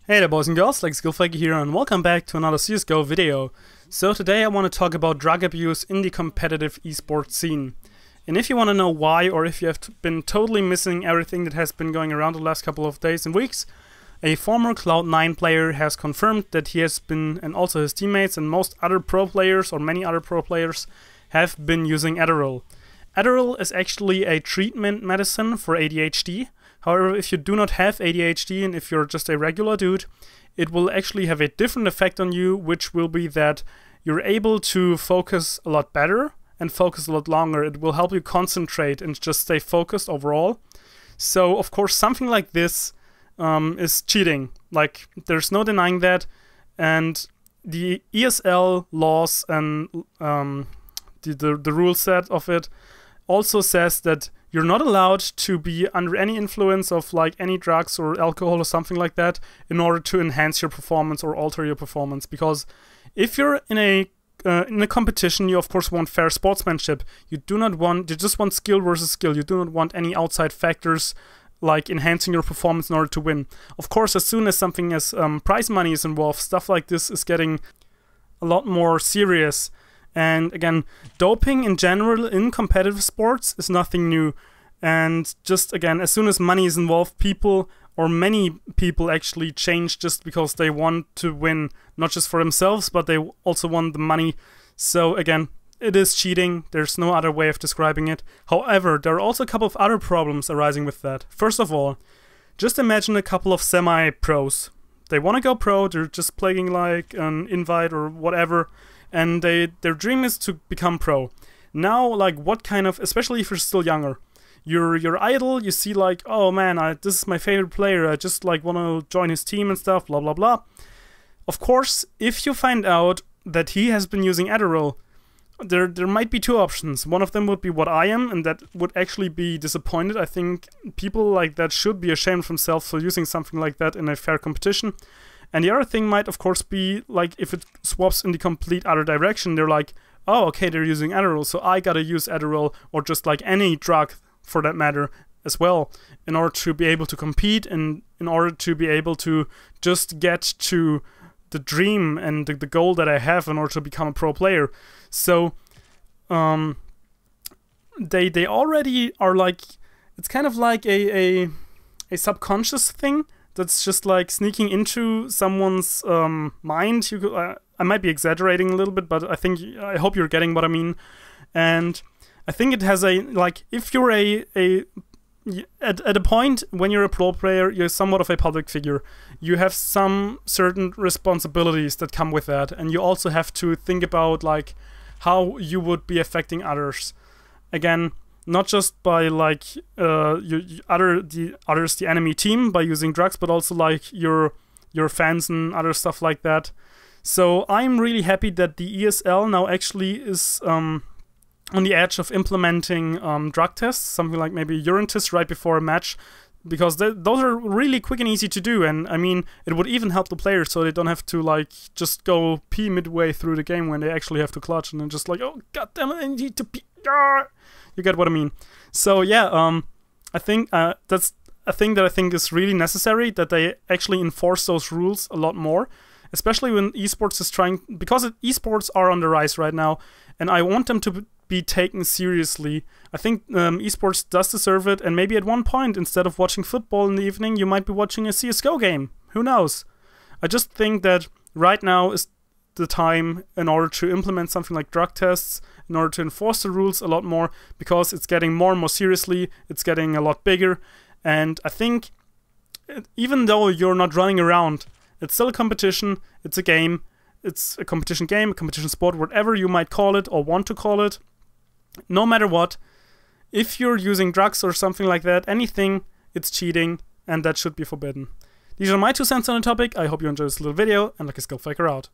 Hey there boys and girls, Skillfaker here and welcome back to another CSGO video. So today I want to talk about drug abuse in the competitive esports scene. And if you want to know why, or if you have been totally missing everything that has been going around the last couple of days and weeks, a former Cloud9 player has confirmed that he has been, and also his teammates and most other pro players, or many other pro players, have been using Adderall. Adderall is actually a treatment medicine for ADHD. However, if you do not have ADHD and if you're just a regular dude, it will actually have a different effect on you, which will be that you're able to focus a lot better and focus a lot longer. It will help you concentrate and just stay focused overall. So, of course, something like this is cheating. Like, there's no denying that. And the ESL laws and the rule set of it also says that you're not allowed to be under any influence of like any drugs or alcohol or something like that in order to enhance your performance or alter your performance. Because if you're in a competition, you of course want fair sportsmanship. You just want skill versus skill. You do not want any outside factors like enhancing your performance in order to win. Of course, as soon as something as prize money is involved, stuff like this is getting a lot more serious. And again, doping in general in competitive sports is nothing new. And just again, as soon as money is involved, people, or many people actually change just because they want to win, not just for themselves, but they also want the money. So again, it is cheating. There's no other way of describing it. However, there are also a couple of other problems arising with that. First of all, just imagine a couple of semi-pros. They want to go pro, they're just playing like an invite or whatever, and their dream is to become pro. Now, like, what kind of, especially if you're still younger, your idol, you see like, oh man, this is my favorite player, I just like want to join his team and stuff, blah blah blah. Of course, if you find out that he has been using Adderall, there might be two options. One of them would be what I am, and that would actually be disappointed. I think people like that should be ashamed of themselves for using something like that in a fair competition. And the other thing might, of course, be like if it swaps in the complete other direction. They're like, oh, okay, they're using Adderall, so I gotta use Adderall, or just like any drug for that matter as well, in order to be able to compete and in order to be able to just get to the dream and the goal that I have in order to become a pro player. So they already are like, it's kind of like a subconscious thing that's just like sneaking into someone's mind. I might be exaggerating a little bit, but I hope you're getting what I mean. And I think it has a, like, if you're at a point when you're a pro player, you're somewhat of a public figure. You have some certain responsibilities that come with that, and you also have to think about like how you would be affecting others. Again, not just by like the enemy team by using drugs, but also like your fans and other stuff like that. So I'm really happy that the ESL now actually is on the edge of implementing drug tests, something like maybe a urine test right before a match, because those are really quick and easy to do. And I mean, it would even help the players so they don't have to like just go pee midway through the game when they actually have to clutch, and then just like, oh god damn it, I need to pee. You get what I mean. So yeah, I think that's a thing that I think is really necessary, that they actually enforce those rules a lot more, especially when esports is trying, because esports are on the rise right now, and I want them to be taken seriously. I think esports does deserve it, and maybe at one point, instead of watching football in the evening, you might be watching a CSGO game. Who knows? I just think that right now is the time in order to implement something like drug tests, in order to enforce the rules a lot more, because it's getting more and more seriously, it's getting a lot bigger, and I think even though you're not running around, it's still a competition, it's a game, it's a competition game, a competition sport, whatever you might call it or want to call it. No matter what, if you're using drugs or something like that, anything, it's cheating, and that should be forbidden. These are my 2 cents on the topic. I hope you enjoyed this little video, and like a Skillfaker out.